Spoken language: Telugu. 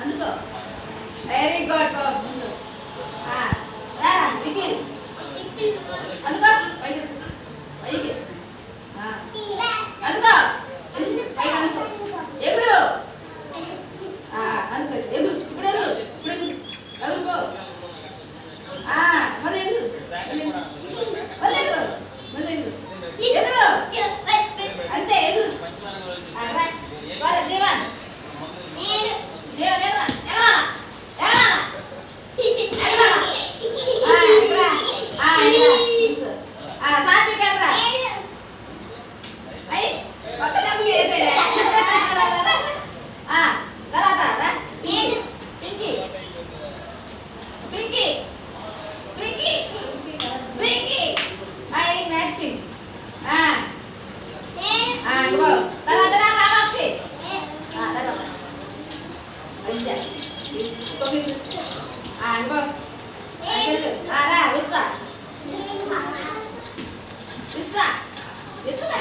అందుకో వెరీ గుడ్ ముందు రా నిఖిల్ అందుకో పైకి పైకి అందుకో పైకి అనుకో ఎగురు అందుకో ఎగురు ఇప్పుడు ఎగురు ఇప్పుడు ఎగురుకో మళ్ళీ ఎగురు మళ్ళీ ఎగురు మళ్ళీ ఎగురు ఎగురు అంతే ఎగురు జీవన్ జీవన్ ఎగరా సాత్విక్ ఎగరా అయ్యి పక్క దెబ్బకి వేసాడు తర్వాత పింకీ పింకీ పింకీ పింకీ అయ్యి మ్యాచింగ్ తర్వాత కామాక్షి రా విశ్వ విశ్వ ఎత్తున్నా